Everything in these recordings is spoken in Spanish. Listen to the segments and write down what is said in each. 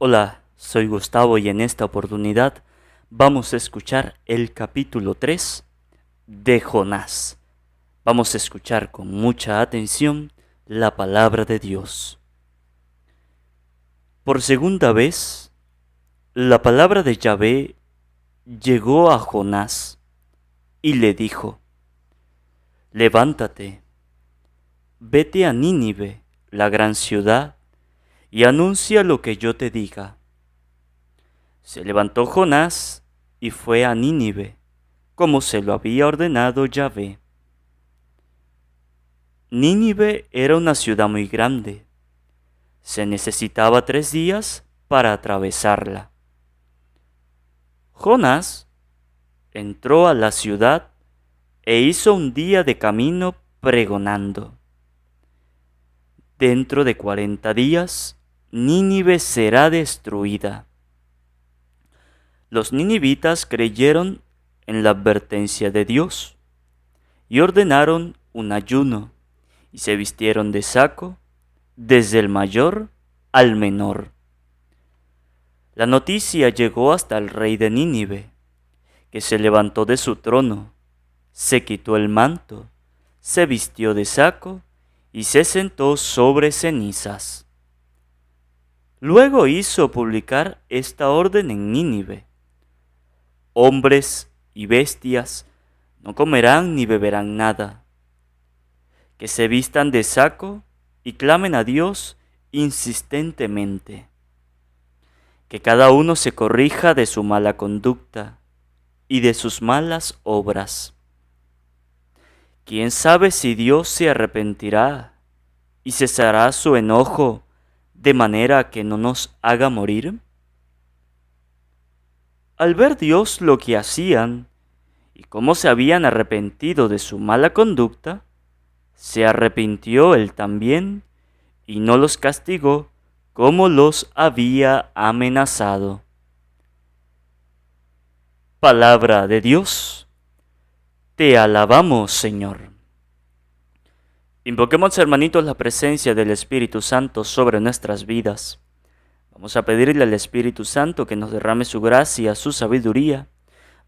Hola, soy Gustavo y en esta oportunidad vamos a escuchar el capítulo 3 de Jonás. Vamos a escuchar con mucha atención la palabra de Dios. Por segunda vez, la palabra de Yahvé llegó a Jonás y le dijo: Levántate, vete a Nínive, la gran ciudad, y anuncia lo que yo te diga. Se levantó Jonás y fue a Nínive, como se lo había ordenado Yahvé. Nínive era una ciudad muy grande. Se necesitaba 3 días para atravesarla. Jonás entró a la ciudad e hizo un día de camino pregonando: Dentro de 40 días, Nínive será destruida. Los ninivitas creyeron en la advertencia de Dios y ordenaron un ayuno y se vistieron de saco, desde el mayor al menor. La noticia llegó hasta el rey de Nínive, que se levantó de su trono, se quitó el manto, se vistió de saco y se sentó sobre cenizas. Luego hizo publicar esta orden en Nínive: hombres y bestias no comerán ni beberán nada. Que se vistan de saco y clamen a Dios insistentemente. Que cada uno se corrija de su mala conducta y de sus malas obras. ¿Quién sabe si Dios se arrepentirá y cesará su enojo de manera que no nos haga morir? Al ver Dios lo que hacían y cómo se habían arrepentido de su mala conducta, se arrepintió él también y no los castigó como los había amenazado. Palabra de Dios. Te alabamos, Señor. Invoquemos, hermanitos, la presencia del Espíritu Santo sobre nuestras vidas. Vamos a pedirle al Espíritu Santo que nos derrame su gracia, su sabiduría,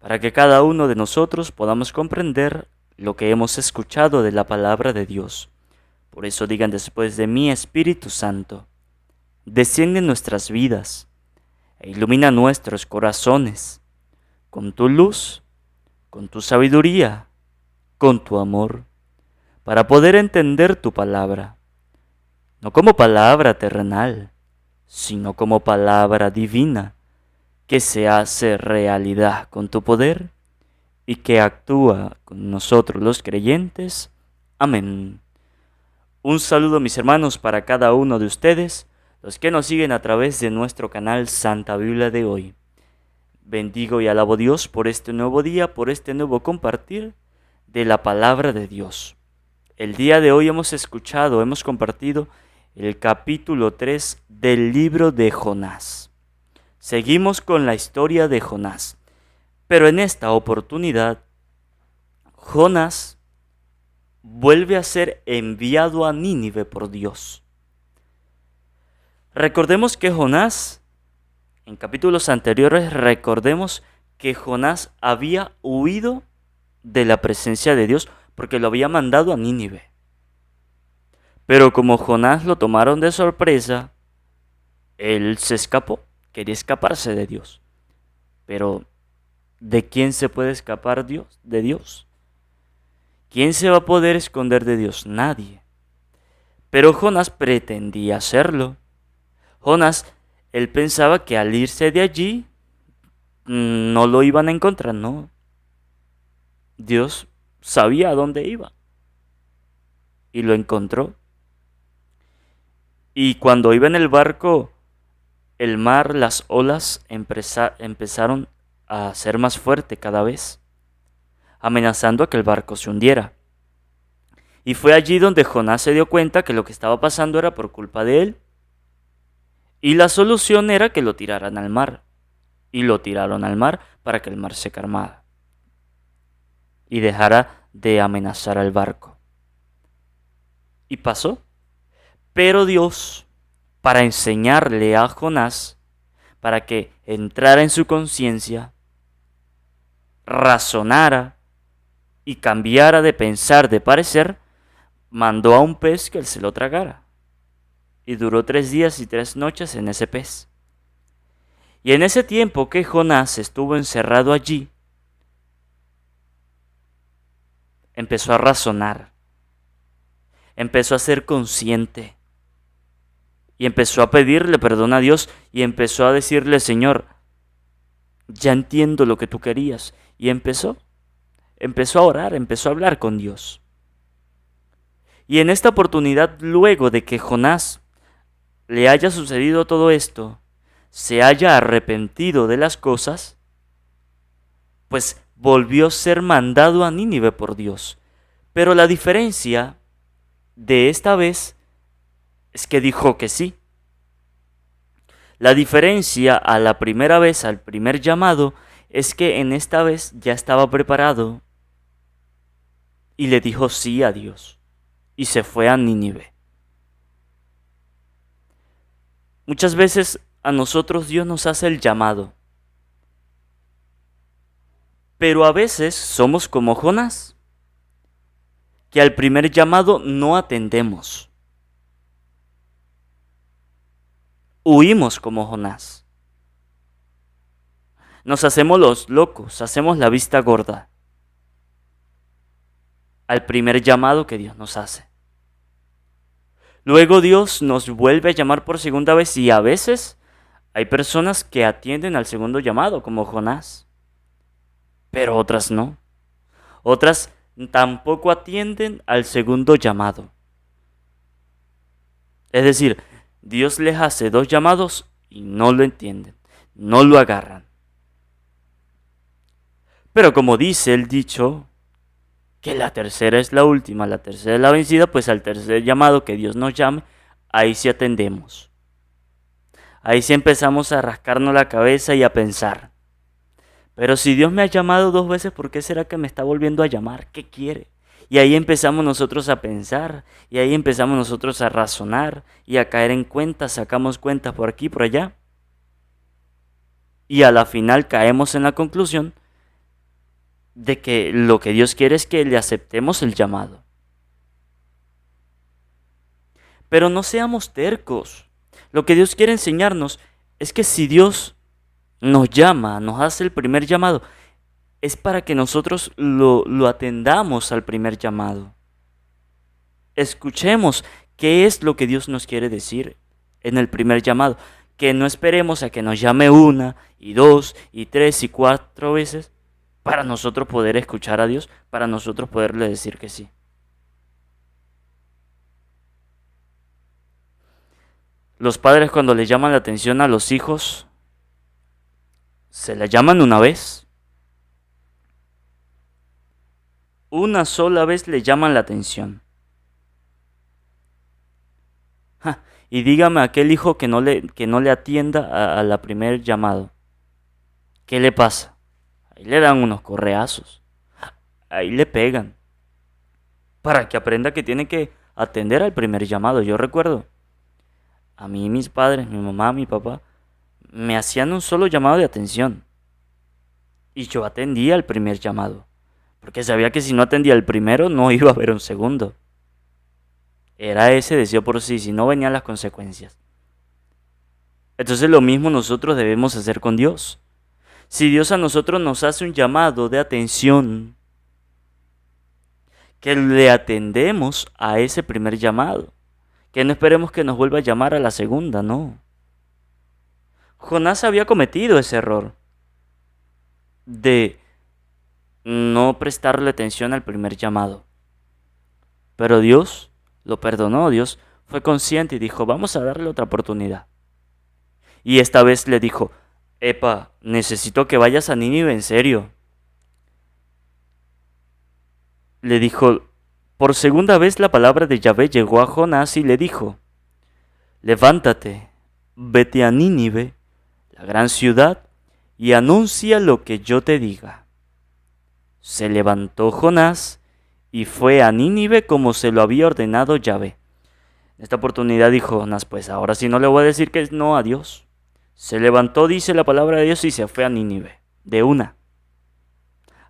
para que cada uno de nosotros podamos comprender lo que hemos escuchado de la palabra de Dios. Por eso digan después de mí: Espíritu Santo, desciende en nuestras vidas e ilumina nuestros corazones con tu luz, con tu sabiduría, con tu amor, para poder entender tu palabra, no como palabra terrenal, sino como palabra divina, que se hace realidad con tu poder y que actúa con nosotros los creyentes. Amén. Un saludo, mis hermanos, para cada uno de ustedes, los que nos siguen a través de nuestro canal Santa Biblia de Hoy. Bendigo y alabo a Dios por este nuevo día, por este nuevo compartir de la palabra de Dios. El día de hoy hemos compartido el capítulo 3 del libro de Jonás. Seguimos con la historia de Jonás, pero en esta oportunidad, Jonás vuelve a ser enviado a Nínive por Dios. Recordemos que Jonás, en capítulos anteriores, recordemos que Jonás había huido de la presencia de Dios porque lo había mandado a Nínive. Pero como Jonás lo tomaron de sorpresa, él se escapó, quería escaparse de Dios. Pero, ¿de quién se puede escapar Dios? De Dios. ¿Quién se va a poder esconder de Dios? Nadie. Pero Jonás pretendía hacerlo. Jonás, él pensaba que al irse de allí, no lo iban a encontrar, no. Dios sabía a dónde iba y lo encontró. Y cuando iba en el barco, el mar, las olas empezaron a ser más fuerte cada vez, amenazando a que el barco se hundiera. Y fue allí donde Jonás se dio cuenta que lo que estaba pasando era por culpa de él. Y la solución era que lo tiraran al mar. Y lo tiraron al mar para que el mar se calmara y dejara de amenazar al barco. Y pasó. Pero Dios, para enseñarle a Jonás para que entrara en su conciencia, razonara y cambiara de pensar, de parecer, mandó a un pez que él se lo tragara. Y duró 3 días y 3 noches en ese pez. Y en ese tiempo que Jonás estuvo encerrado allí, empezó a razonar, empezó a ser consciente y empezó a pedirle perdón a Dios y empezó a decirle: Señor, ya entiendo lo que tú querías. Y empezó a orar, empezó a hablar con Dios. Y en esta oportunidad, luego de que Jonás le haya sucedido todo esto, se haya arrepentido de las cosas, pues volvió a ser mandado a Nínive por Dios. Pero la diferencia de esta vez es que dijo que sí. La diferencia a la primera vez, al primer llamado, es que en esta vez ya estaba preparado y le dijo sí a Dios y se fue a Nínive. Muchas veces a nosotros Dios nos hace el llamado, pero a veces somos como Jonás, que al primer llamado no atendemos. Huimos como Jonás. Nos hacemos los locos, hacemos la vista gorda al primer llamado que Dios nos hace. Luego Dios nos vuelve a llamar por segunda vez y a veces hay personas que atienden al segundo llamado, como Jonás, pero otras no. Otras tampoco atienden al segundo llamado. Es decir, Dios les hace 2 llamados y no lo entienden, no lo agarran. Pero como dice el dicho, que la tercera es la última, la tercera es la vencida, pues al tercer llamado que Dios nos llame, ahí sí atendemos. Ahí sí empezamos a rascarnos la cabeza y a pensar: pero si Dios me ha llamado 2 veces, ¿por qué será que me está volviendo a llamar? ¿Qué quiere? Y ahí empezamos nosotros a pensar, y ahí empezamos nosotros a razonar y a caer en cuentas, sacamos cuentas por aquí y por allá. Y a la final caemos en la conclusión de que lo que Dios quiere es que le aceptemos el llamado. Pero no seamos tercos. Lo que Dios quiere enseñarnos es que si Dios nos llama, nos hace el primer llamado, es para que nosotros lo atendamos al primer llamado. Escuchemos qué es lo que Dios nos quiere decir en el primer llamado. Que no esperemos a que nos llame 1 y 2 y 3 y 4 veces para nosotros poder escuchar a Dios, para nosotros poderle decir que sí. Los padres, cuando le llaman la atención a los hijos, se la llaman una vez. Una sola vez le llaman la atención. Y dígame aquel hijo que no le atienda a la primer llamado. ¿Qué le pasa? Ahí le dan unos correazos. Ahí le pegan. Para que aprenda que tiene que atender al primer llamado. Yo recuerdo, a mí mis padres, mi mamá, mi papá, me hacían un solo llamado de atención. Y yo atendía el primer llamado. Porque sabía que si no atendía el primero, no iba a haber un segundo. Era ese deseo por sí, si no venían las consecuencias. Entonces lo mismo nosotros debemos hacer con Dios. Si Dios a nosotros nos hace un llamado de atención, que le atendemos a ese primer llamado. Que no esperemos que nos vuelva a llamar a la segunda, no. Jonás había cometido ese error de no prestarle atención al primer llamado. Pero Dios lo perdonó, Dios fue consciente y dijo: vamos a darle otra oportunidad. Y esta vez le dijo: epa, necesito que vayas a Nínive en serio. Le dijo, por segunda vez la palabra de Yahvé llegó a Jonás y le dijo: levántate, vete a Nínive, la gran ciudad, y anuncia lo que yo te diga. Se levantó Jonás y fue a Nínive como se lo había ordenado Yahvé. En esta oportunidad dijo Jonás: pues ahora sí no le voy a decir que no a Dios, Se levantó, dice la palabra de Dios, y se fue a Nínive, de una,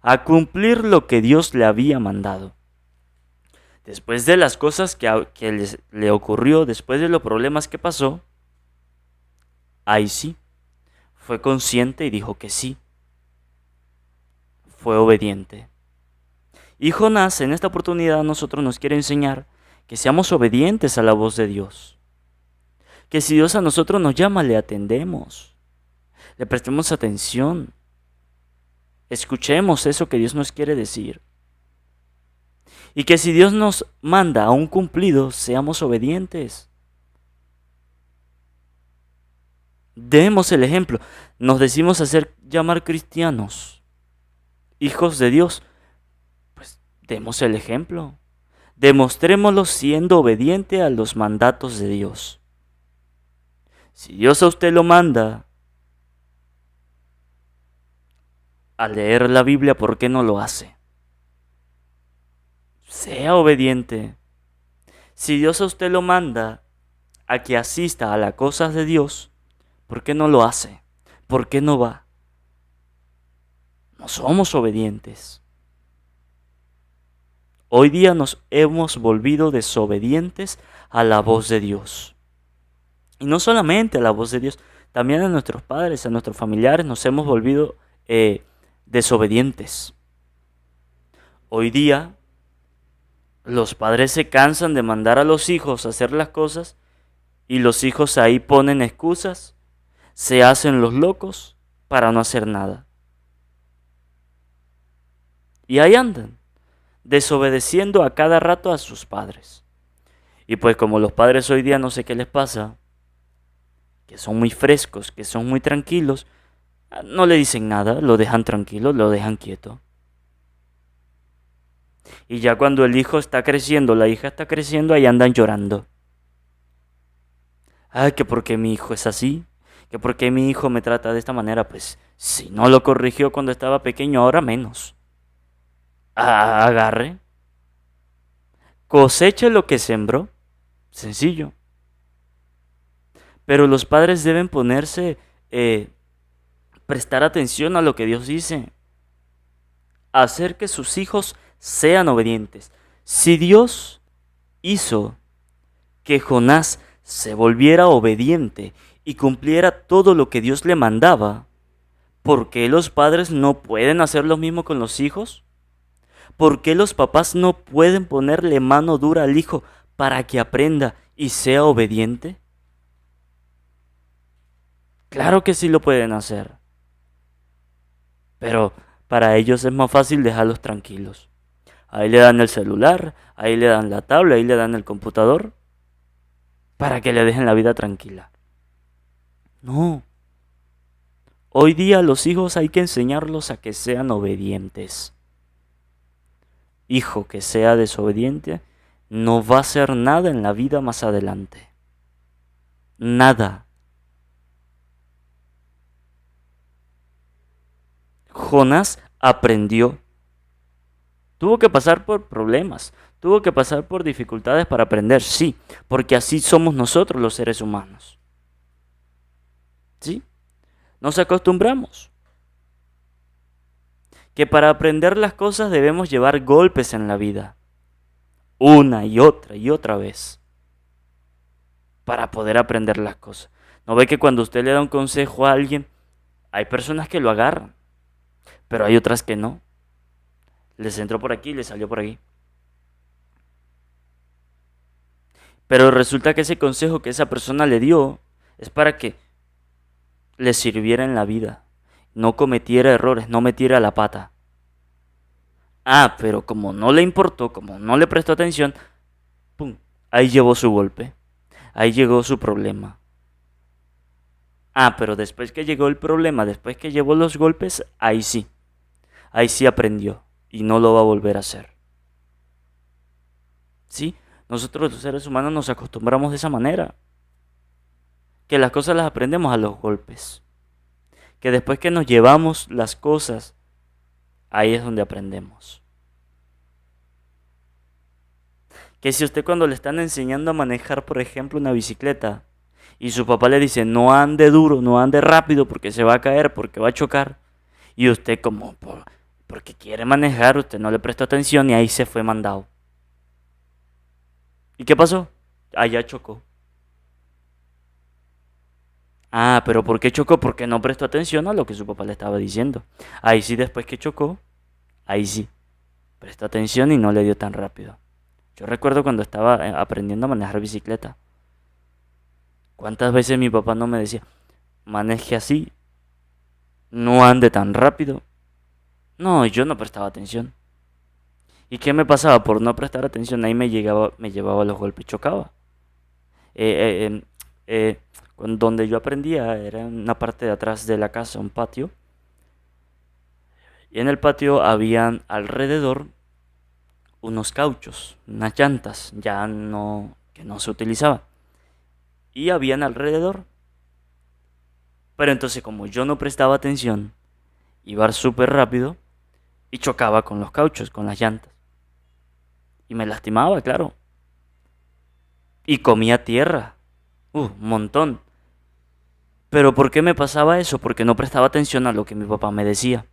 a cumplir lo que Dios le había mandado. Después de las cosas que le ocurrió, después de los problemas que pasó, ahí sí, fue consciente y dijo que sí, fue obediente. Y Jonás en esta oportunidad a nosotros nos quiere enseñar que seamos obedientes a la voz de Dios. Que si Dios a nosotros nos llama, le atendemos, le prestemos atención, escuchemos eso que Dios nos quiere decir. Y que si Dios nos manda a un cumplido, seamos obedientes. Demos el ejemplo. Nos decimos hacer llamar cristianos, hijos de Dios. Pues demos el ejemplo. Demostrémoslo siendo obediente a los mandatos de Dios. Si Dios a usted lo manda a leer la Biblia, ¿por qué no lo hace? Sea obediente. Si Dios a usted lo manda a que asista a las cosas de Dios, ¿por qué no lo hace? ¿Por qué no va? No somos obedientes. Hoy día nos hemos volvido desobedientes a la voz de Dios. Y no solamente a la voz de Dios, también a nuestros padres, a nuestros familiares nos hemos volvido desobedientes. Hoy día los padres se cansan de mandar a los hijos a hacer las cosas y los hijos ahí ponen excusas, se hacen los locos para no hacer nada. Y ahí andan, desobedeciendo a cada rato a sus padres. Y pues como los padres hoy día no sé qué les pasa, que son muy frescos, que son muy tranquilos, no le dicen nada, lo dejan tranquilo, lo dejan quieto. Y ya cuando el hijo está creciendo, la hija está creciendo, ahí andan llorando. Ay, que porque mi hijo es así, que porque mi hijo me trata de esta manera, pues si no lo corrigió cuando estaba pequeño, ahora menos. Agarre, coseche lo que sembró, sencillo. Pero los padres deben prestar atención a lo que Dios dice, hacer que sus hijos sean obedientes. Si Dios hizo que Jonás se volviera obediente y cumpliera todo lo que Dios le mandaba, ¿por qué los padres no pueden hacer lo mismo con los hijos? ¿Por qué los papás no pueden ponerle mano dura al hijo para que aprenda y sea obediente? Claro que sí lo pueden hacer. Pero para ellos es más fácil dejarlos tranquilos. Ahí le dan el celular, ahí le dan la tabla, ahí le dan el computador, para que le dejen la vida tranquila. No. Hoy día los hijos hay que enseñarlos a que sean obedientes. Hijo que sea desobediente no va a hacer nada en la vida más adelante. Nada. Jonás aprendió. Tuvo que pasar por problemas, tuvo que pasar por dificultades para aprender, sí, porque así somos nosotros los seres humanos. ¿Sí? Nos acostumbramos. Que para aprender las cosas debemos llevar golpes en la vida, una y otra vez, para poder aprender las cosas. ¿No ve que cuando usted le da un consejo a alguien, hay personas que lo agarran, pero hay otras que no? Les entró por aquí y les salió por aquí. Pero resulta que ese consejo que esa persona le dio es para que le sirviera en la vida, no cometiera errores, no metiera la pata. Pero como no le importó, como no le prestó atención, ¡pum! Ahí llevó su golpe, ahí llegó su problema. Pero después que llegó el problema, después que llevó los golpes, ahí sí aprendió y no lo va a volver a hacer. ¿Sí? Nosotros los seres humanos nos acostumbramos de esa manera. Que las cosas las aprendemos a los golpes. Que después que nos llevamos las cosas, ahí es donde aprendemos. Que si usted cuando le están enseñando a manejar, por ejemplo, una bicicleta, Y su papá le dice, no ande duro, no ande rápido porque se va a caer, porque va a chocar. Y usted como, porque quiere manejar, usted no le prestó atención y ahí se fue mandado. ¿Y qué pasó? Allá chocó. Ah, pero ¿por qué chocó? Porque no prestó atención a lo que su papá le estaba diciendo. Ahí sí, después que chocó, ahí sí, prestó atención y no le dio tan rápido. Yo recuerdo cuando estaba aprendiendo a manejar bicicleta. ¿Cuántas veces mi papá no me decía, maneje así, no ande tan rápido? No, yo no prestaba atención. ¿Y qué me pasaba? Por no prestar atención, ahí me llevaba los golpes, chocaba. Eh, eh, eh, donde yo aprendía era en una parte de atrás de la casa, un patio. Y en el patio habían alrededor unos cauchos, unas llantas, ya no, que no se utilizaba. Y habían alrededor. Pero entonces como yo no prestaba atención, iba súper rápido y chocaba con los cauchos, con las llantas. Y me lastimaba, claro. Y comía tierra. Un montón. Pero ¿por qué me pasaba eso? Porque no prestaba atención a lo que mi papá me decía.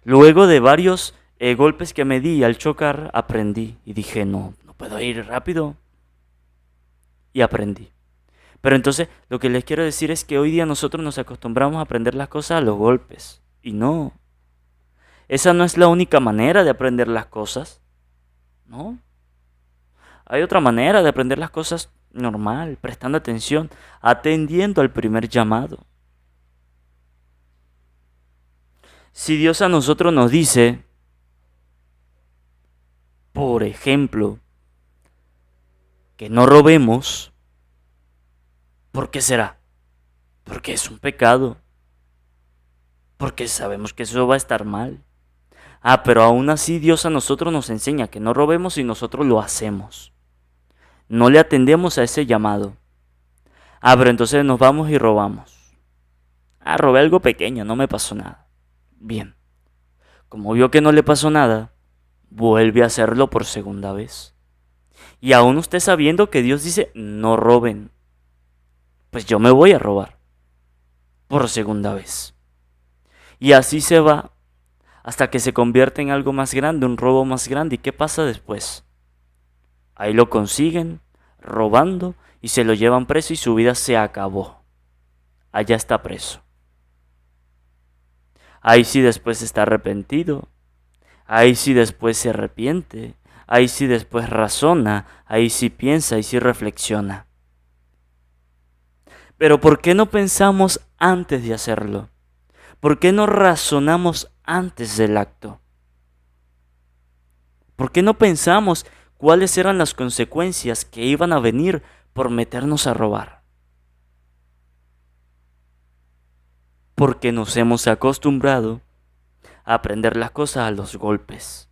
Luego de varios golpes que me di al chocar, aprendí. Y dije, no, no puedo ir rápido. Y aprendí. Pero entonces lo que les quiero decir es que hoy día nosotros nos acostumbramos a aprender las cosas a los golpes. Y no. Esa no es la única manera de aprender las cosas. ¿No? Hay otra manera de aprender las cosas normal, prestando atención, atendiendo al primer llamado. Si Dios a nosotros nos dice, por ejemplo, que no robemos, ¿por qué será? Porque es un pecado, porque sabemos que eso va a estar mal. Ah, pero aún así Dios a nosotros nos enseña que no robemos y nosotros lo hacemos. No le atendemos a ese llamado. Ah, pero entonces nos vamos y robamos. Ah, robé algo pequeño, no me pasó nada. Bien. Como vio que no le pasó nada, vuelve a hacerlo por segunda vez. Y aún usted sabiendo que Dios dice, no roben, pues yo me voy a robar por segunda vez. Y así se va hasta que se convierte en algo más grande, un robo más grande. ¿Y qué pasa después? Ahí lo consiguen robando y se lo llevan preso y su vida se acabó. Allá está preso. Ahí sí después está arrepentido. Ahí sí después se arrepiente. Ahí sí después razona. Ahí sí piensa. Ahí sí reflexiona. Pero ¿por qué no pensamos antes de hacerlo? ¿Por qué no razonamos antes del acto? ¿Por qué no pensamos cuáles eran las consecuencias que iban a venir por meternos a robar? Porque nos hemos acostumbrado a aprender las cosas a los golpes.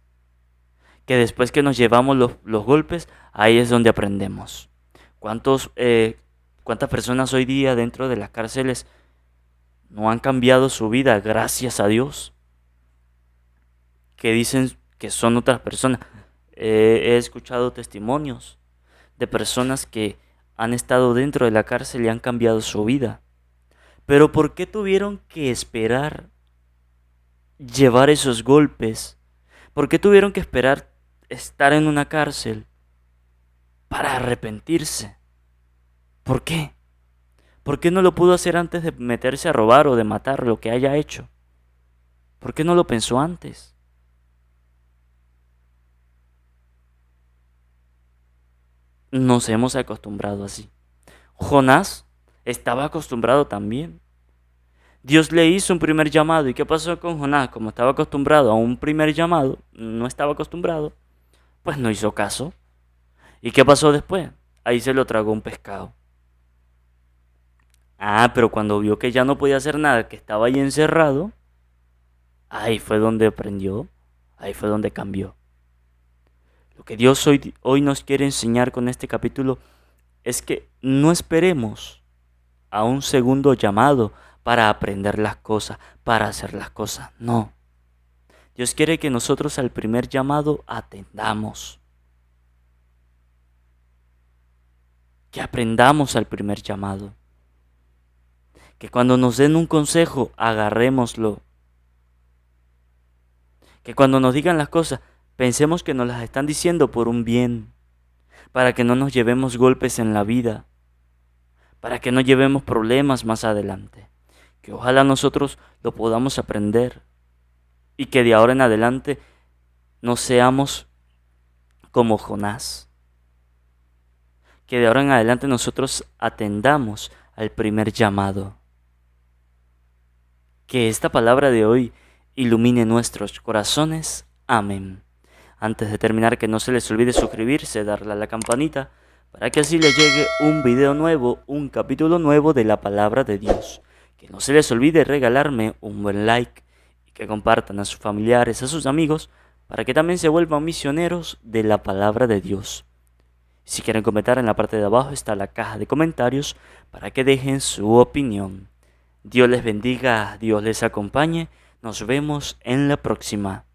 Que después que nos llevamos los golpes, ahí es donde aprendemos. ¿Cuántas personas hoy día dentro de las cárceles no han cambiado su vida gracias a Dios? Que dicen que son otras personas. He escuchado testimonios de personas que han estado dentro de la cárcel y han cambiado su vida. Pero ¿por qué tuvieron que esperar llevar esos golpes? ¿Por qué tuvieron que esperar estar en una cárcel para arrepentirse? ¿Por qué? ¿Por qué no lo pudo hacer antes de meterse a robar o de matar lo que haya hecho? ¿Por qué no lo pensó antes? Nos hemos acostumbrado así. Jonás estaba acostumbrado también. Dios le hizo un primer llamado. ¿Y qué pasó con Jonás? Como estaba acostumbrado a un primer llamado, no estaba acostumbrado, pues no hizo caso. ¿Y qué pasó después? Ahí se lo tragó un pescado. Ah, pero cuando vio que ya no podía hacer nada, que estaba ahí encerrado, ahí fue donde aprendió, ahí fue donde cambió. Lo que Dios hoy nos quiere enseñar con este capítulo es que no esperemos a un segundo llamado para aprender las cosas, para hacer las cosas. No. Dios quiere que nosotros al primer llamado atendamos. que aprendamos al primer llamado. Que cuando nos den un consejo, agarrémoslo. Que cuando nos digan las cosas, pensemos que nos las están diciendo por un bien, para que no nos llevemos golpes en la vida, para que no llevemos problemas más adelante. Que ojalá nosotros lo podamos aprender y que de ahora en adelante no seamos como Jonás. Que de ahora en adelante nosotros atendamos al primer llamado. Que esta palabra de hoy ilumine nuestros corazones. Amén. Antes de terminar, que no se les olvide suscribirse, darle a la campanita, para que así les llegue un video nuevo, un capítulo nuevo de la palabra de Dios. Que no se les olvide regalarme un buen like y que compartan a sus familiares, a sus amigos, para que también se vuelvan misioneros de la palabra de Dios. Si quieren comentar, en la parte de abajo está la caja de comentarios para que dejen su opinión. Dios les bendiga, Dios les acompañe. Nos vemos en la próxima.